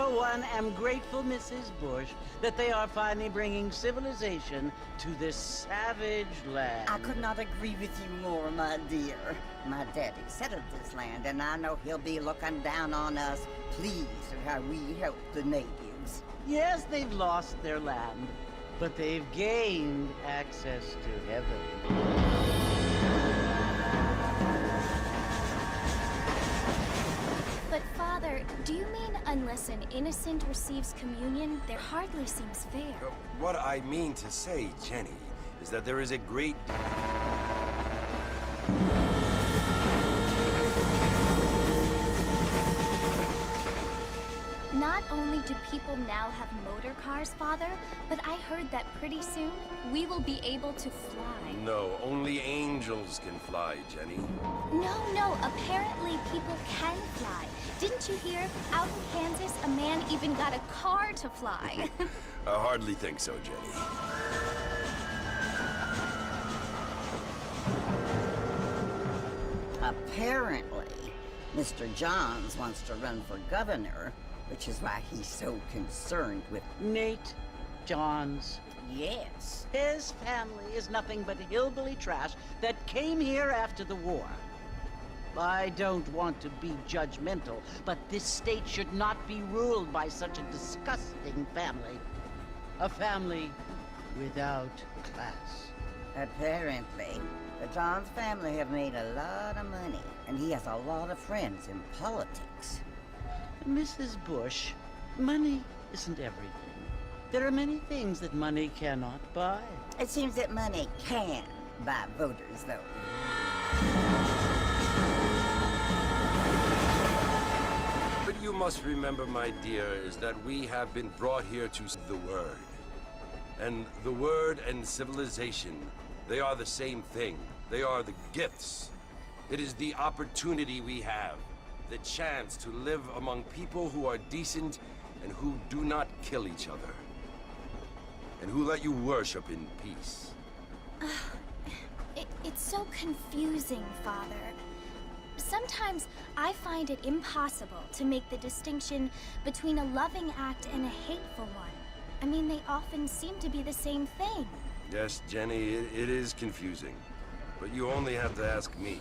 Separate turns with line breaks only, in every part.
for one, am grateful, Mrs. Bush, that they are finally bringing civilization to this savage land.
I could not agree with you more, my dear. My daddy settled this land, and I know he'll be looking down on us, pleased at how we help the natives.
Yes, they've lost their land, but they've gained access to heaven.
But Father, do you mean unless an innocent receives communion, there hardly seems fair?
What I mean to say, Jenny, is that there is a great...
Not only do people now have motor cars, Father, but I heard that pretty soon we will be able to fly.
No, only angels can fly, Jenny.
No, apparently people can fly. Didn't you hear? Out in Kansas, a man even got a car to fly.
I hardly think so, Jenny.
Apparently, Mr. Johns wants to run for governor, which is why he's so concerned with...
Nate Johns.
Yes.
His family is nothing but hillbilly trash that came here after the war. I don't want to be judgmental, but this state should not be ruled by such a disgusting family. A family without class.
Apparently, the Johns family have made a lot of money, and he has a lot of friends in politics.
Mrs. Bush, money isn't everything. There are many things that money cannot buy.
It seems that money can buy voters, though.
But you must remember, my dear, is that we have been brought here to the Word. And the Word and civilization, they are the same thing. They are the gifts. It is the opportunity we have, the chance to live among people who are decent and who do not kill each other. And who let you worship in peace.
It's so confusing, Father. Sometimes I find it impossible to make the distinction between a loving act and a hateful one. I mean, they often seem to be the same thing.
Yes, Jenny, it is confusing. But you only have to ask me.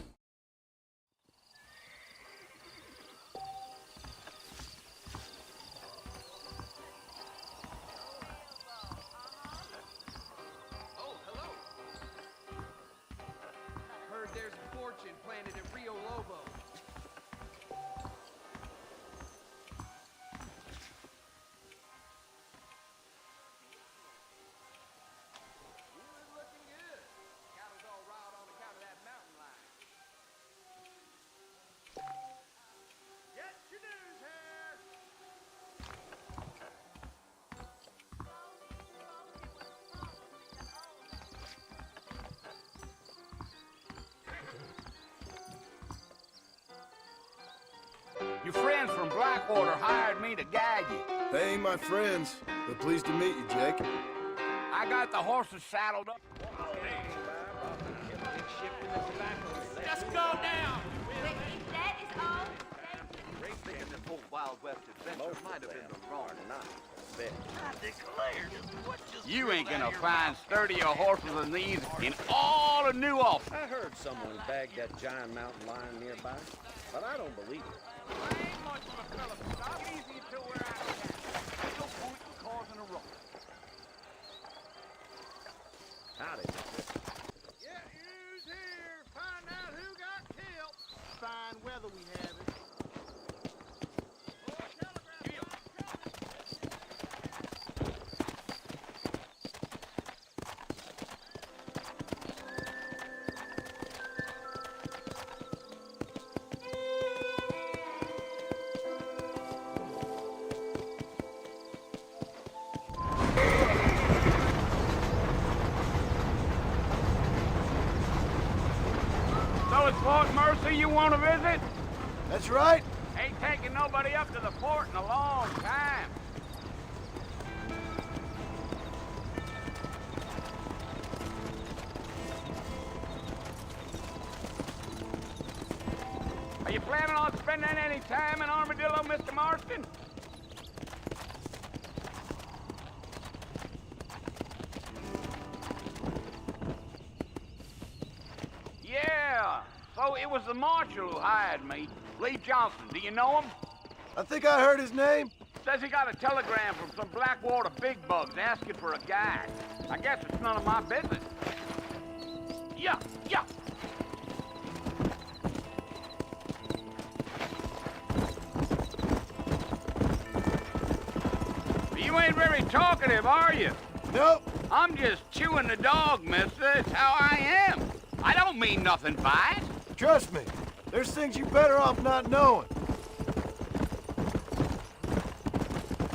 Your friends from Blackwater hired me to guide you.
They ain't my friends, but pleased to meet you, Jake.
I got the horses saddled up.
Just go down!
That is all.
Thinking the whole Wild West adventure might have been the wrong night. I declare what just...
You ain't gonna find sturdier horses than these in all of New Ulster.
I heard someone bagged that giant mountain lion nearby, but I don't believe it.
I ain't much of a fella. Stop easy until we're out of town. Ain't no point in causing a ruckus.
Howdy.
Get yous here! Find out who got killed! Fine weather we have it.
So it's Fort Mercy you want to visit?
That's right.
Ain't taking nobody up to the fort in a long time. Are you planning on spending any time in Armadillo, Mr. Marston? No, it was the marshal who hired me. Lee Johnson. Do you know him?
I think I heard his name.
Says he got a telegram from some Blackwater big bugs asking for a guide. I guess it's none of my business. Yeah. You ain't very talkative, are you?
Nope.
I'm just chewing the dog, mister. It's how I am. I don't mean nothing by it.
Trust me. There's things you're better off not knowing.